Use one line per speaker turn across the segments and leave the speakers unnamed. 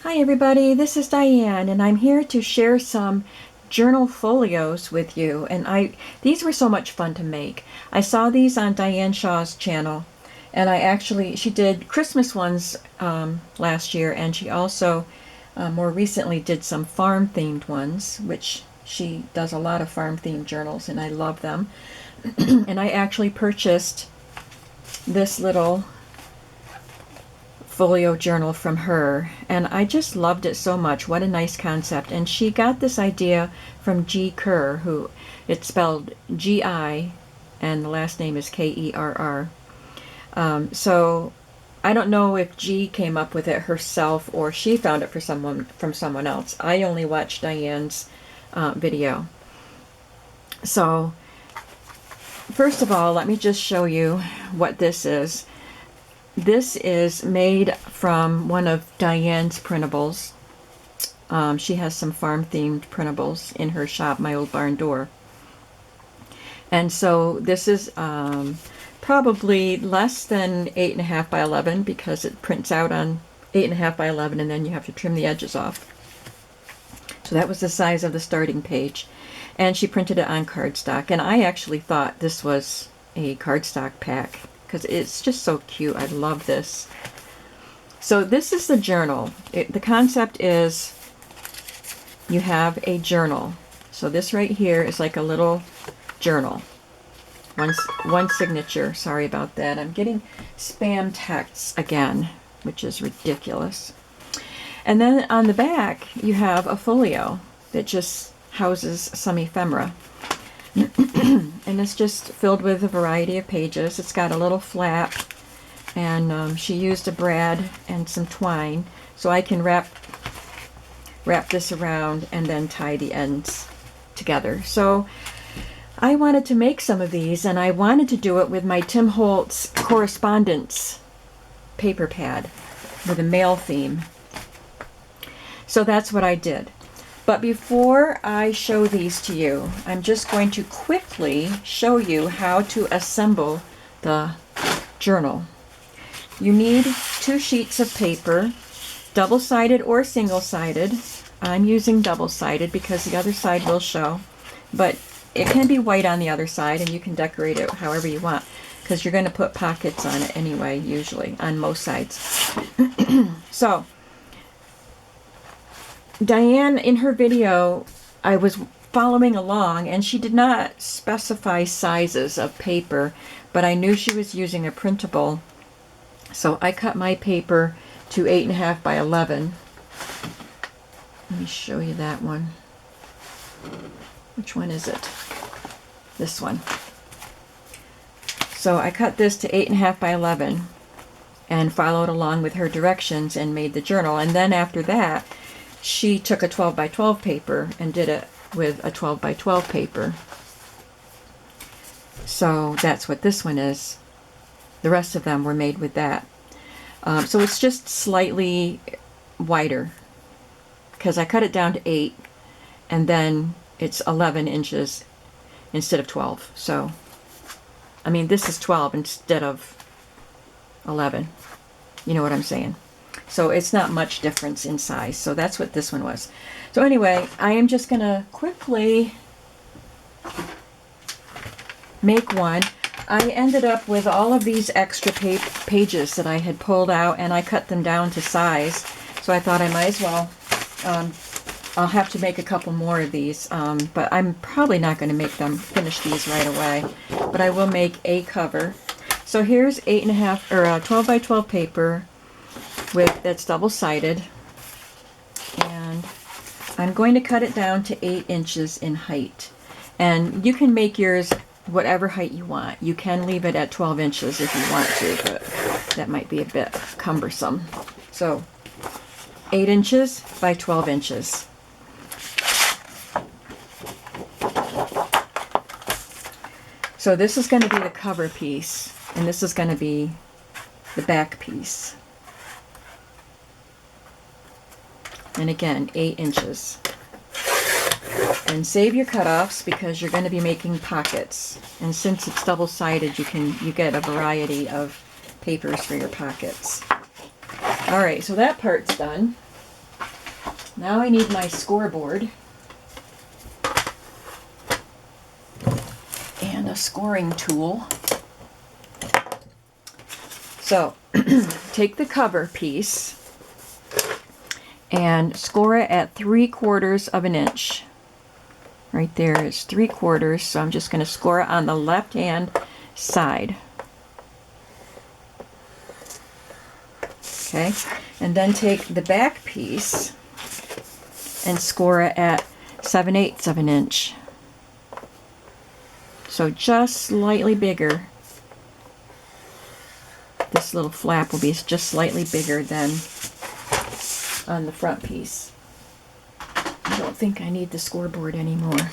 Hi everybody, this is Diane and I'm here to share some journal folios with you. And these were so much fun to make. I saw these on Diane Shaw's channel, and she did Christmas ones last year, and she also more recently did some farm themed ones, which she does a lot of farm themed journals and I love them. And I actually purchased this little folio journal from her, and I just loved it so much. What a nice concept. And she got this idea from Gi Kerr, who it's spelled G-I and the last name is K-E-R-R. So I don't know if G came up with it herself or she found it from someone else. I only watched Diane's video. So first of all, let me just show you what this is. This is made from one of Diane's printables. She has some farm-themed printables in her shop, My Old Barn Door. And so this is probably less than 8.5 by 11 because it prints out on 8.5 by 11 and then you have to trim the edges off. So that was the size of the starting page. And she printed it on cardstock. And I actually thought this was a cardstock pack, because it's just so cute. I love this. So this is the journal. The concept is you have a journal. So this right here is like a little journal. One signature. Sorry about that. I'm getting spam texts again, which is ridiculous. And then on the back you have a folio that just houses some ephemera. And it's just filled with a variety of pages. It's got a little flap, and she used a brad and some twine, so I can wrap this around and then tie the ends together. So I wanted to make some of these, and I wanted to do it with my Tim Holtz Correspondence paper pad with a mail theme. So that's what I did. But before I show these to you, I'm just going to quickly show you how to assemble the journal. You need 2 sheets of paper, double-sided or single-sided. I'm using double-sided because the other side will show, but it can be white on the other side and you can decorate it however you want because you're going to put pockets on it anyway, usually, on most sides. So Diane, in her video, I was following along, and she did not specify sizes of paper, but I knew she was using a printable, so I cut my paper to 8.5 by 11. Let me show you that one. Which one is it? This one. So I cut this to 8.5 by 11 and followed along with her directions and made the journal, and then after that she took a 12 by 12 paper and did it with a 12 by 12 paper. So that's what this one is. The rest of them were made with that. So it's just slightly wider because I cut it down to 8 and then it's 11 inches instead of 12. So, I mean, this is 12 instead of 11. You know what I'm saying? So it's not much difference in size. So that's what this one was. So anyway, I am just going to quickly make one. I ended up with all of these extra pages that I had pulled out, and I cut them down to size. So I thought I might as well, I'll have to make a couple more of these, but I'm probably not going to finish these right away. But I will make a cover. So here's 8.5 or 12 by 12 paper that's double-sided, and I'm going to cut it down to 8 inches in height. And you can make yours whatever height you want. You can leave it at 12 inches if you want to, but that might be a bit cumbersome. So 8 inches by 12 inches. So this is going to be the cover piece, and this is going to be the back piece. And again, 8 inches. And save your cutoffs because you're going to be making pockets. And since it's double-sided, you get a variety of papers for your pockets. Alright, so that part's done. Now I need my scoreboard and a scoring tool. So take the cover piece and score it at 3/4 of an inch. Right there is 3/4, so I'm just going to score it on the left hand side. Okay, and then take the back piece and score it at 7/8 of an inch. So just slightly bigger. This little flap will be just slightly bigger than on the front piece. I don't think I need the scoreboard anymore.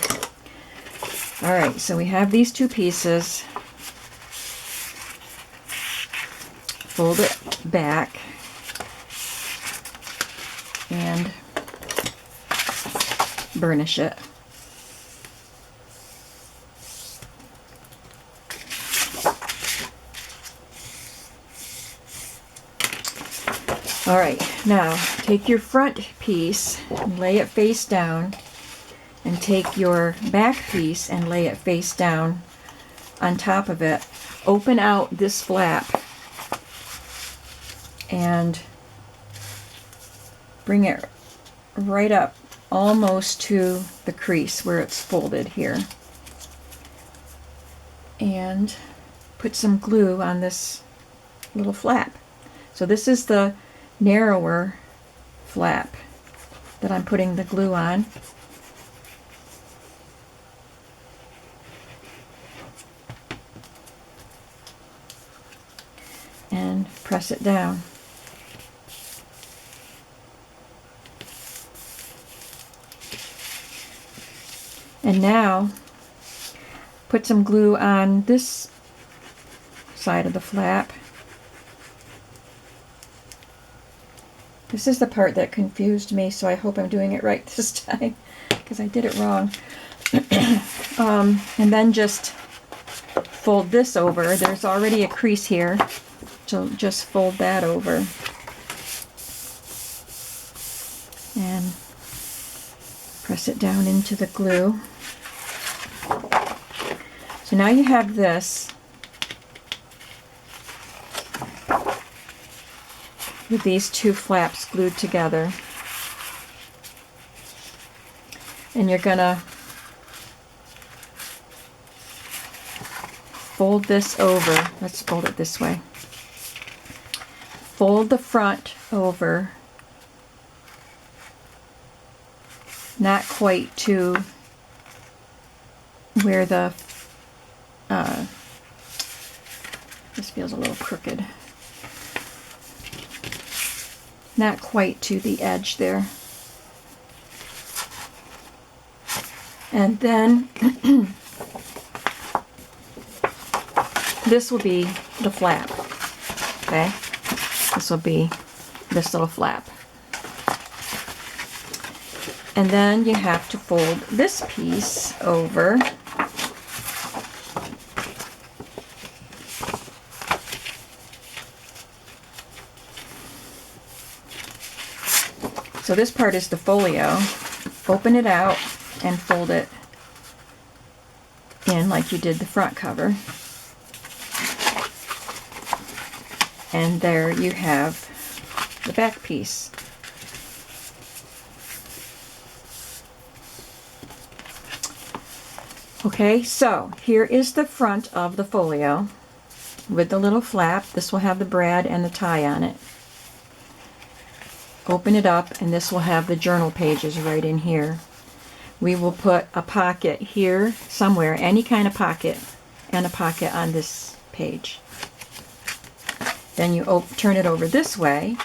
All right, so we have these two pieces. Fold it back and burnish it. All right, now take your front piece and lay it face down, and take your back piece and lay it face down on top of it. Open out this flap and bring it right up almost to the crease where it's folded here. And put some glue on this little flap. So this is the narrower flap that I'm putting the glue on. And press it down. And now put some glue on this side of the flap. This is the part that confused me, so I hope I'm doing it right this time, because I did it wrong. And then just fold this over. There's already a crease here, so just fold that over. And press it down into the glue. So now you have this with these two flaps glued together, and you're gonna fold this over. Let's fold it this way. Fold the front over, not quite to where the this feels a little crooked. Not quite to the edge there. And then this will be the flap. Okay? This will be this little flap. And then you have to fold this piece over. So this part is the folio. Open it out and fold it in like you did the front cover. And there you have the back piece. Okay, so here is the front of the folio with the little flap. This will have the brad and the tie on it. Open it up, and this will have the journal pages right in here. We will put a pocket here somewhere, any kind of pocket, and a pocket on this page. Then you turn it over this way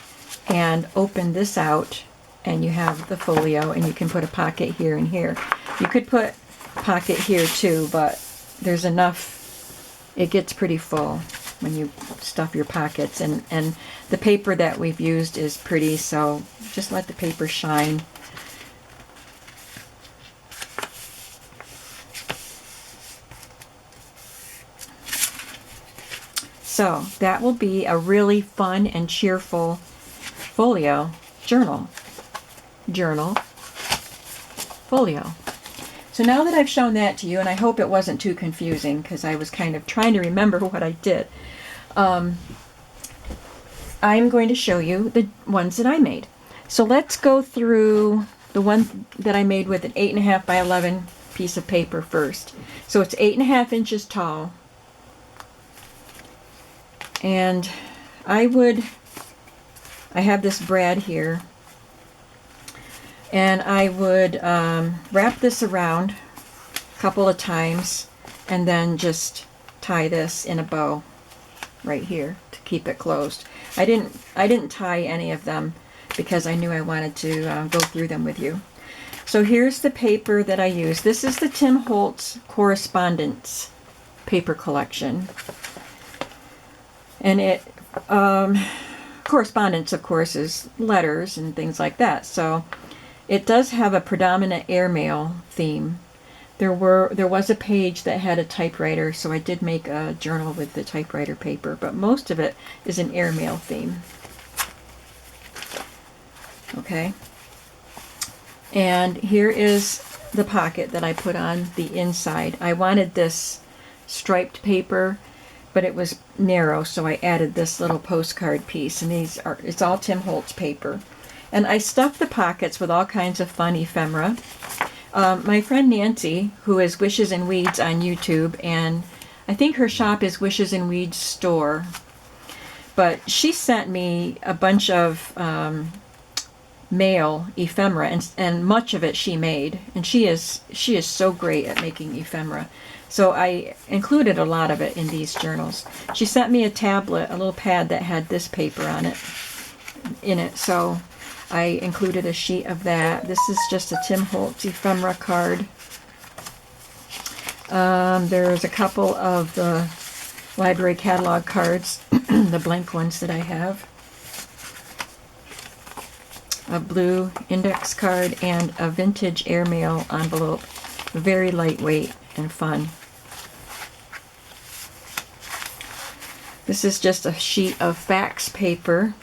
and open this out, and you have the folio, and you can put a pocket here and here. You could put a pocket here too, but there's enough. It gets pretty full when you stuff your pockets, and the paper that we've used is pretty, so just let the paper shine. So that will be a really fun and cheerful folio journal. journal, folio. So now that I've shown that to you, and I hope it wasn't too confusing because I was kind of trying to remember what I did, I'm going to show you the ones that I made. So let's go through the one that I made with an 8.5 by 11 piece of paper first. So it's 8.5 inches tall. And I have this brad here, and I would wrap this around a couple of times and then just tie this in a bow right here to keep it closed. I didn't tie any of them because I knew I wanted to go through them with you. So here's the paper that I use. This is the Tim Holtz Correspondence paper collection. And it, correspondence, of course, is letters and things like that. So it does have a predominant airmail theme. There was a page that had a typewriter, so I did make a journal with the typewriter paper, but most of it is an airmail theme. Okay. And here is the pocket that I put on the inside. I wanted this striped paper, but it was narrow, so I added this little postcard piece, and it's all Tim Holtz paper. And I stuffed the pockets with all kinds of fun ephemera. My friend Nancy, who is Wishes and Weeds on YouTube, and I think her shop is Wishes and Weeds Store, but she sent me a bunch of mail ephemera, and much of it she made, and she is so great at making ephemera. So I included a lot of it in these journals. She sent me a tablet, a little pad that had this paper on it, so I included a sheet of that. This is just a Tim Holtz ephemera card. There's a couple of the library catalog cards, the blank ones that I have. A blue index card and a vintage airmail envelope. Very lightweight and fun. This is just a sheet of fax paper.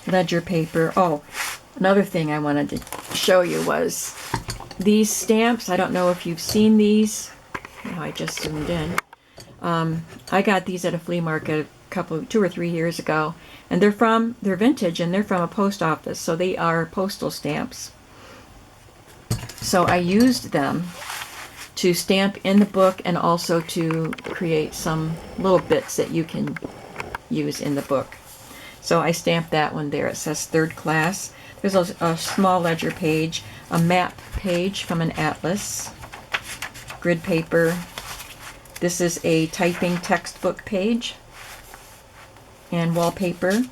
Ledger paper. Oh, another thing I wanted to show you was these stamps. I don't know if you've seen these. Oh, I just zoomed in. I got these at a flea market 2 or 3 years ago, and they're vintage, and they're from a post office, so they are postal stamps. So I used them to stamp in the book and also to create some little bits that you can use in the book. So I stamped that one there. It says 3rd class. There's a small ledger page, a map page from an atlas, grid paper. This is a typing textbook page, and wallpaper,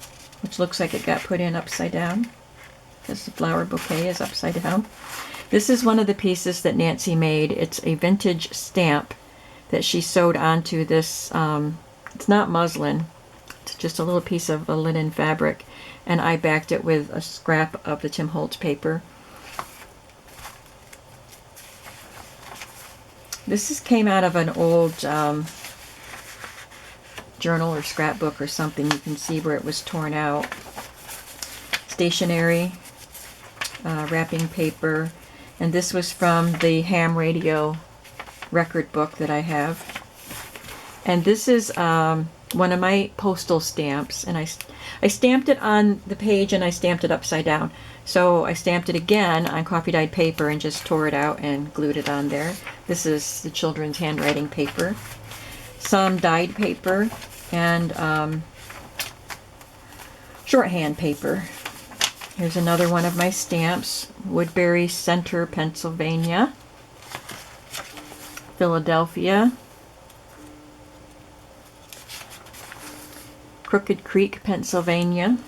which looks like it got put in upside down because the flower bouquet is upside down. This is one of the pieces that Nancy made. It's a vintage stamp that she sewed onto this. It's not muslin. It's just a little piece of a linen fabric, and I backed it with a scrap of the Tim Holtz paper. This came out of an old journal or scrapbook or something. You can see where it was torn out. Stationery, wrapping paper, and this was from the ham radio record book that I have. And this is one of my postal stamps, and I stamped it on the page and I stamped it upside down. So I stamped it again on coffee dyed paper and just tore it out and glued it on there. This is the children's handwriting paper. Some dyed paper and shorthand paper. Here's another one of my stamps. Woodbury Center, Pennsylvania. Philadelphia. Crooked Creek, Pennsylvania.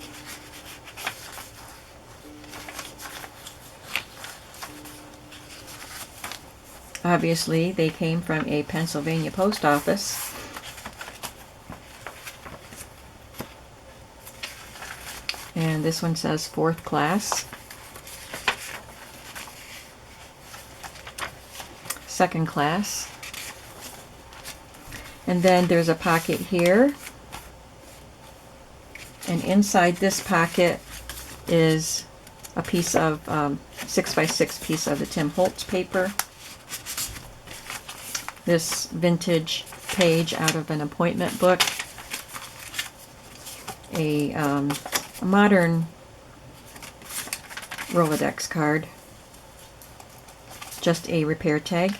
Obviously, they came from a Pennsylvania post office. And this one says 4th class. 2nd class. And then there's a pocket here. And inside this pocket is a piece of 6x6 piece of the Tim Holtz paper. This vintage page out of an appointment book. A modern Rolodex card. Just a repair tag.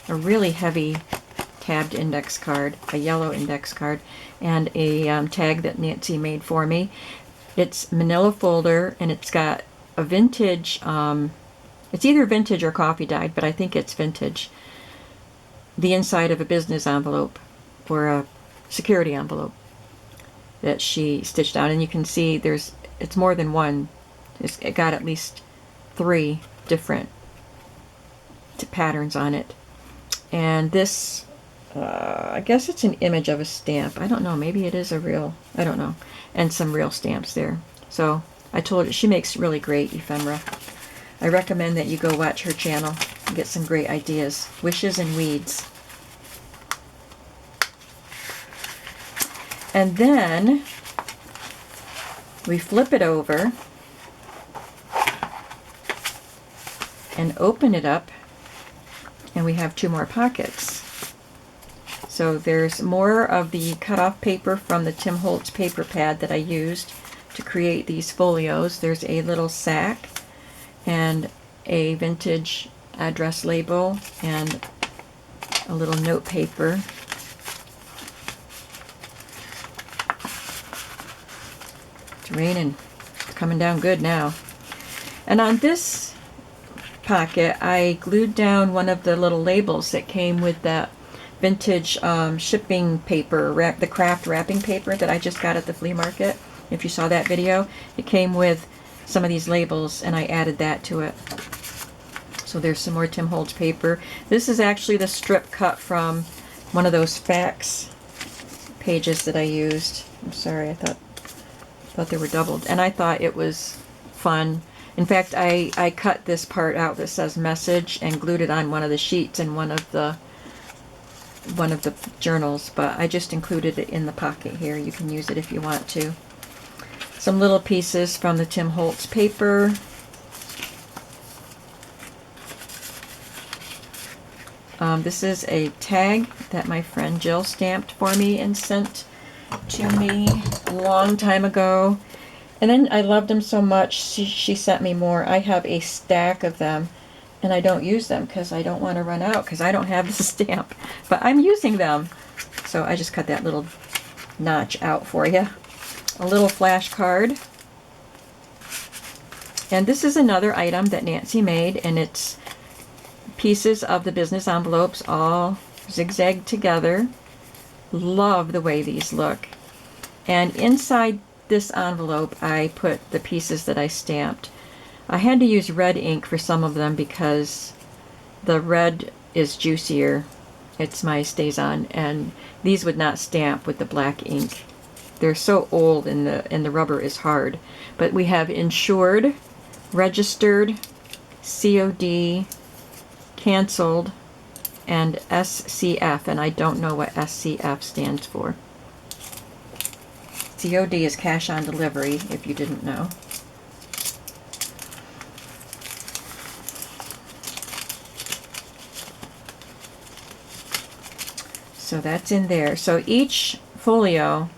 A really heavy tabbed index card, a yellow index card, and a tag that Nancy made for me. It's manila folder, and it's got a vintage, it's either vintage or coffee dyed, but I think it's vintage. The inside of a business envelope, or a security envelope that she stitched out, and you can see it's more than one. It got at least 3 different patterns on it. And this, I guess it's an image of a stamp. I don't know, maybe it is a real, I don't know. And some real stamps there. So I told her, she makes really great ephemera. I recommend that you go watch her channel and get some great ideas. Wishes and Weeds. And then we flip it over and open it up, and we have 2 more pockets. So there's more of the cut-off paper from the Tim Holtz paper pad that I used to create these folios. There's a little sack and a vintage address label and a little note paper. It's raining. It's coming down good now. And on this pocket, I glued down one of the little labels that came with that vintage shipping paper, the craft wrapping paper that I just got at the flea market. If you saw that video, it came with some of these labels, and I added that to it. So there's some more Tim Holtz paper. This is actually the strip cut from one of those fax pages that I used. I'm sorry, I thought they were doubled, and I thought it was fun. In fact, I cut this part out that says message and glued it on one of the sheets in one of the journals, but I just included it in the pocket here. You can use it if you want to. Some little pieces from the Tim Holtz paper. This is a tag that my friend Jill stamped for me and sent to me a long time ago. And then I loved them so much, she sent me more. I have a stack of them, and I don't use them because I don't want to run out because I don't have the stamp. But I'm using them. So I just cut that little notch out for you. A little flash card. And this is another item that Nancy made, and it's pieces of the business envelopes all zigzagged together. Love the way these look. And inside this envelope, I put the pieces that I stamped. I had to use red ink for some of them because the red is juicier. It's my StazOn, and these would not stamp with the black ink. They're so old, and the rubber is hard. But we have insured, registered, COD, canceled, and SCF, and I don't know what SCF stands for. COD is cash on delivery, if you didn't know. So that's in there. So each folio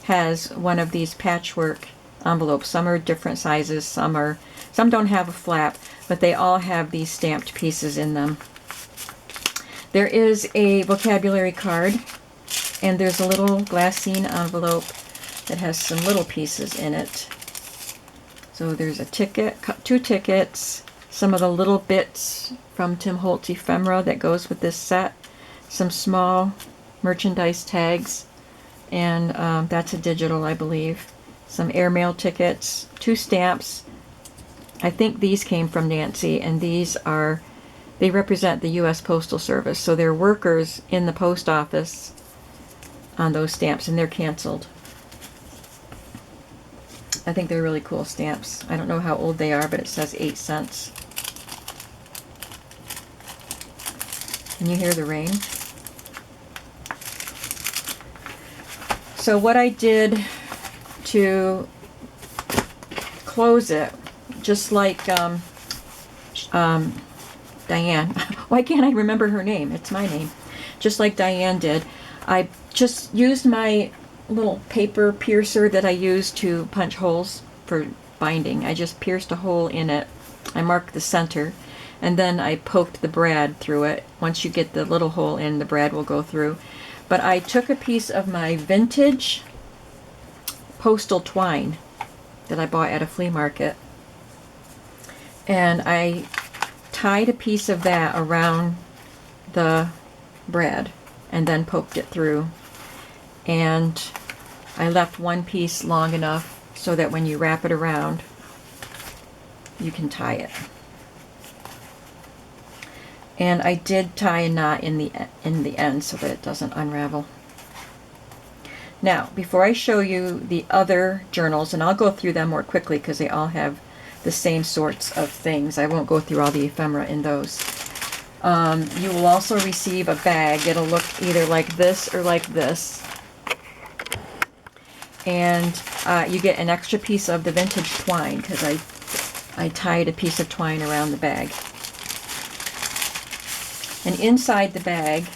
has one of these patchwork envelopes. Some are different sizes, some don't have a flap, but they all have these stamped pieces in them. There is a vocabulary card, and there's a little glassine envelope that has some little pieces in it. So there's a ticket, 2 tickets, some of the little bits from Tim Holtz ephemera that goes with this set, some small merchandise tags, and that's a digital, I believe. Some airmail tickets, 2 stamps. I think these came from Nancy, and they represent the U.S. Postal Service, so they're workers in the post office on those stamps, and they're canceled. I think they're really cool stamps. I don't know how old they are, but it says 8 cents. Can you hear the rain? So what I did to close it, just like Diane. Why can't I remember her name? It's my name. Just like Diane did. I just used my little paper piercer that I use to punch holes for binding. I just pierced a hole in it. I marked the center, and then I poked the brad through it. Once you get the little hole in, the brad will go through. But I took a piece of my vintage postal twine that I bought at a flea market, and I tied a piece of that around the brad and then poked it through, and I left one piece long enough so that when you wrap it around you can tie it. And I did tie a knot in the end so that it doesn't unravel. Now, before I show you the other journals, and I'll go through them more quickly because they all have the same sorts of things. I won't go through all the ephemera in those. You will also receive a bag. It'll look either like this or like this. And you get an extra piece of the vintage twine because I tied a piece of twine around the bag. And inside the bag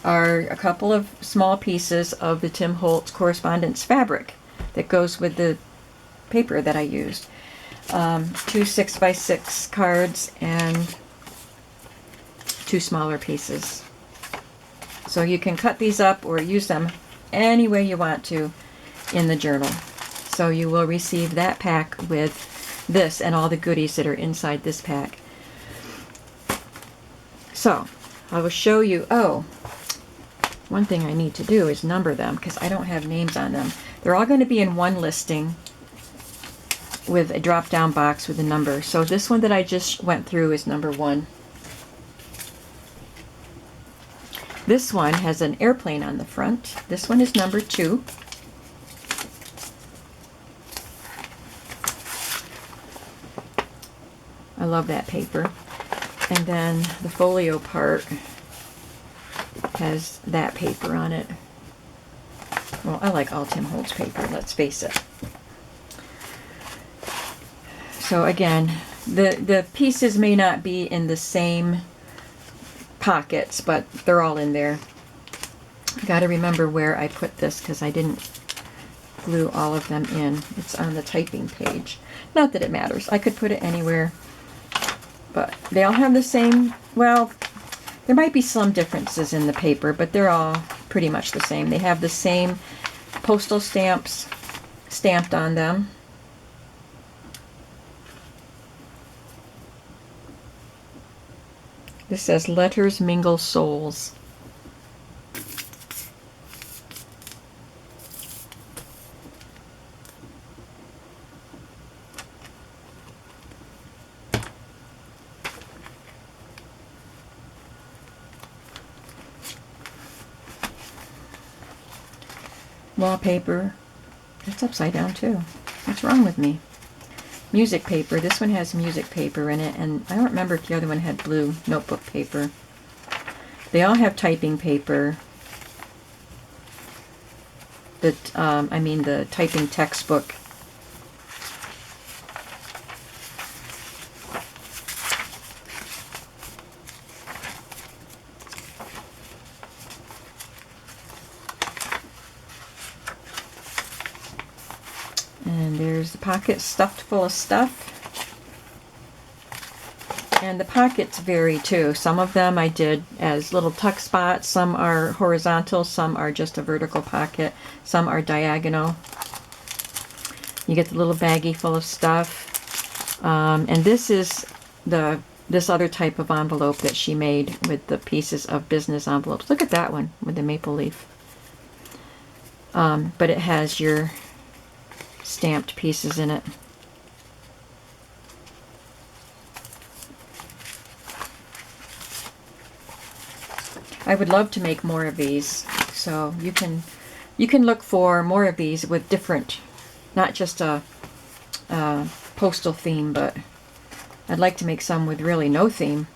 are a couple of small pieces of the Tim Holtz Correspondence fabric that goes with the paper that I used. 2 6x6 cards and 2 smaller pieces. So you can cut these up or use them any way you want to in the journal. So you will receive that pack with this and all the goodies that are inside this pack. So I will show you, one thing I need to do is number them because I don't have names on them. They're all going to be in one listing with a drop-down box with a number. So this one that I just went through is number 1. This one has an airplane on the front. This one is number 2. I love that paper. And then the folio part has that paper on it. Well, I like all Tim Holtz paper, let's face it. So again, the pieces may not be in the same pockets, but they're all in there. I got to remember where I put this because I didn't glue all of them in. It's on the typing page. Not that it matters. I could put it anywhere. But they all have the same, well, there might be some differences in the paper, but they're all pretty much the same. They have the same postal stamps stamped on them. This says, "Letters mingle souls." Wallpaper. It's upside down too. What's wrong with me? Music paper. This one has music paper in it, and I don't remember if the other one had blue notebook paper. They all have typing paper. I mean the typing textbook. And there's the pocket stuffed full of stuff. And the pockets vary too. Some of them I did as little tuck spots. Some are horizontal. Some are just a vertical pocket. Some are diagonal. You get the little baggie full of stuff. And this is this other type of envelope that she made with the pieces of business envelopes. Look at that one with the maple leaf. But it has your stamped pieces in it. I would love to make more of these, so you can look for more of these with different, not just a postal theme, but I'd like to make some with really no theme.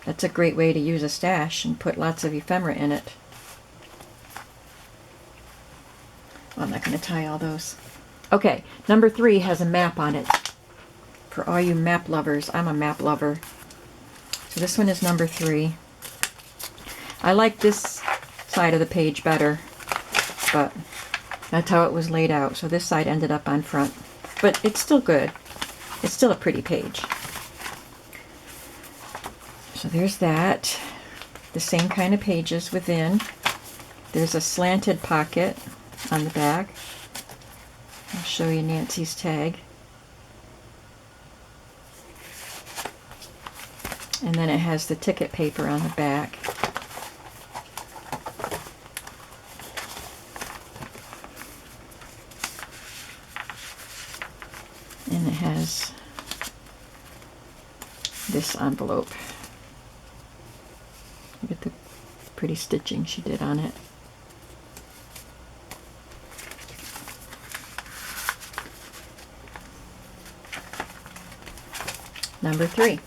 That's a great way to use a stash and put lots of ephemera in it. Well, I'm not going to tie all those. Okay, number 3 has a map on it. For all you map lovers, I'm a map lover. So this one is number 3. I like this side of the page better, but that's how it was laid out. So this side ended up on front. But it's still good. It's still a pretty page. So there's that. The same kind of pages within. There's a slanted pocket on the back. I'll show you Nancy's tag. And then it has the ticket paper on the back. And it has this envelope. Look at the pretty stitching she did on it. Number 3.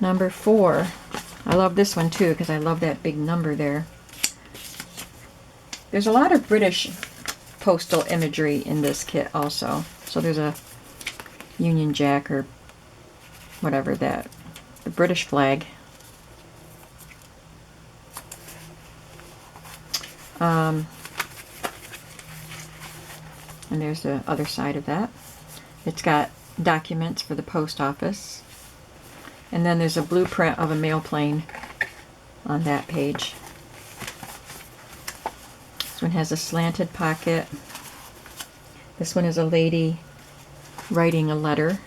Number 4. I love this one too because I love that big number there. There's a lot of British postal imagery in this kit also. So there's a Union Jack or whatever that, the British flag. And there's the other side of that. It's got documents for the post office. And then there's a blueprint of a mail plane on that page. This one has a slanted pocket. This one is a lady writing a letter.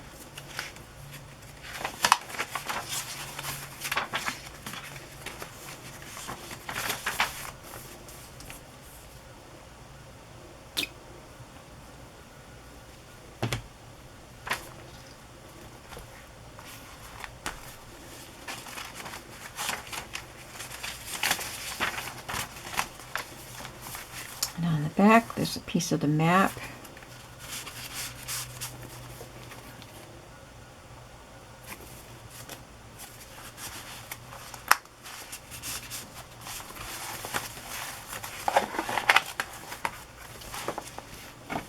And on the back, there's a piece of the map.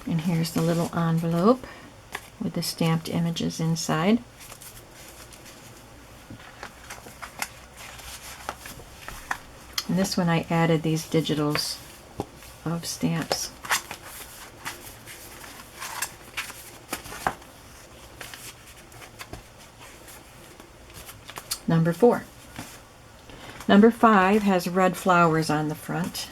And here's the little envelope with the stamped images inside. And this one I added these digitals of stamps. Number 4. Number 5 has red flowers on the front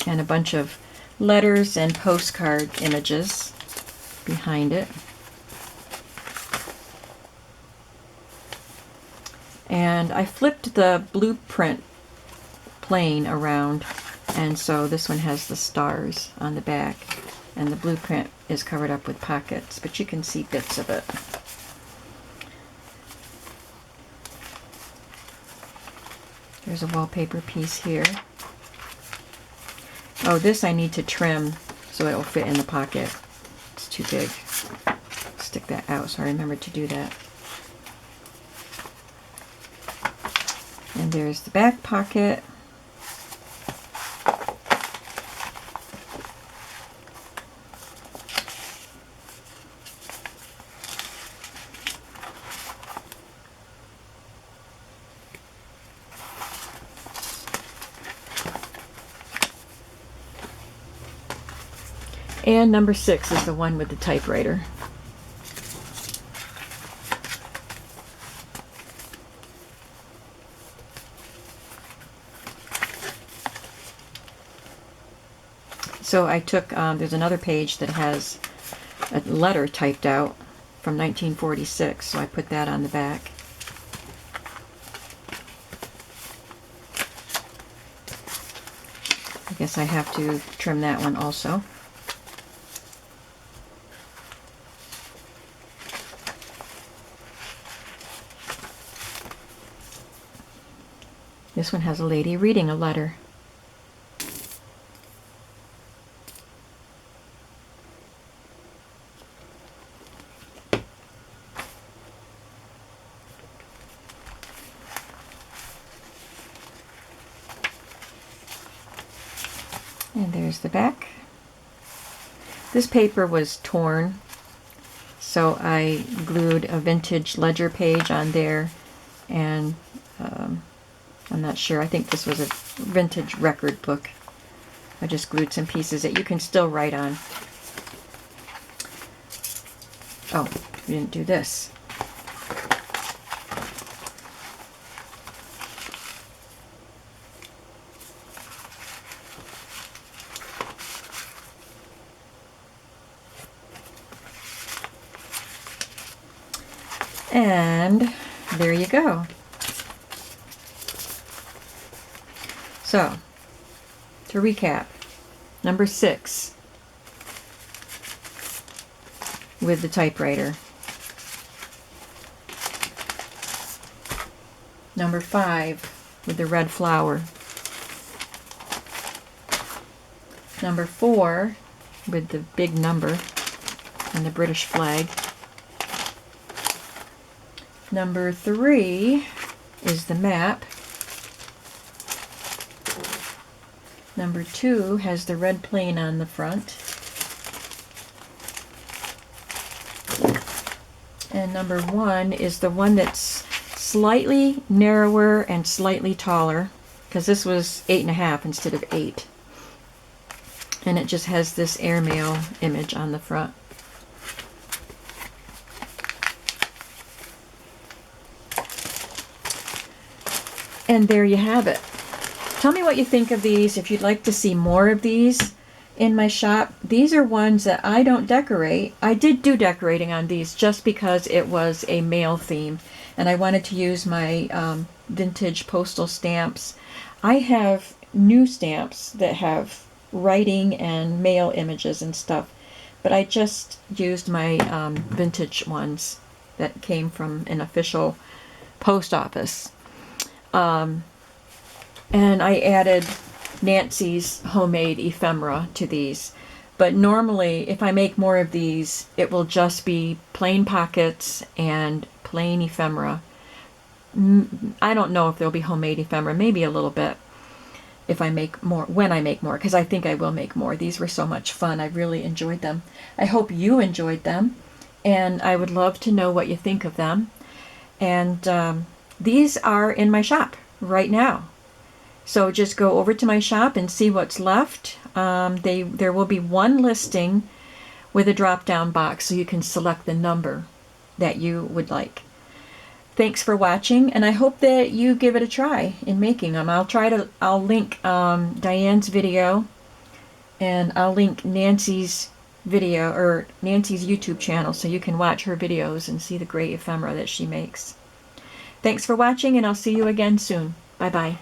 and a bunch of letters and postcard images behind it. And I flipped the blueprint plane around, and so this one has the stars on the back, and the blueprint is covered up with pockets, but you can see bits of it. There's a wallpaper piece here. Oh, this I need to trim so it will fit in the pocket. It's too big. Stick that out, so I remembered to do that. And there's the back pocket. And number 6 is the one with the typewriter. So I took, there's another page that has a letter typed out from 1946, so I put that on the back. I guess I have to trim that one also. This one has a lady reading a letter. And there's the back. This paper was torn, so I glued a vintage ledger page on there, and I'm not sure, I think this was a vintage record book. I just glued some pieces that you can still write on. Oh, we didn't do this. And there you go. So, to recap, number 6 with the typewriter. Number 5 with the red flower. Number 4 with the big number and the British flag. Number 3 is the map. Number 2 has the red plane on the front. And number 1 is the one that's slightly narrower and slightly taller, because this was 8.5 instead of 8. And it just has this airmail image on the front. And there you have it. Tell me what you think of these. If you'd like to see more of these in my shop. These are ones that I don't decorate. I did do decorating on these just because it was a mail theme, and I wanted to use my vintage postal stamps. I have new stamps that have writing and mail images and stuff, but I just used my vintage ones that came from an official post office. And I added Nancy's homemade ephemera to these. But normally, if I make more of these, it will just be plain pockets and plain ephemera. I don't know if there'll be homemade ephemera, maybe a little bit if I make more, when I make more, because I think I will make more. These were so much fun. I really enjoyed them. I hope you enjoyed them, and I would love to know what you think of them. And these are in my shop right now. So just go over to my shop and see what's left. There will be one listing with a drop-down box, so you can select the number that you would like. Thanks for watching, and I hope that you give it a try in making them. I'll link Diane's video, and I'll link Nancy's video, or Nancy's YouTube channel, so you can watch her videos and see the great ephemera that she makes. Thanks for watching, and I'll see you again soon. Bye-bye.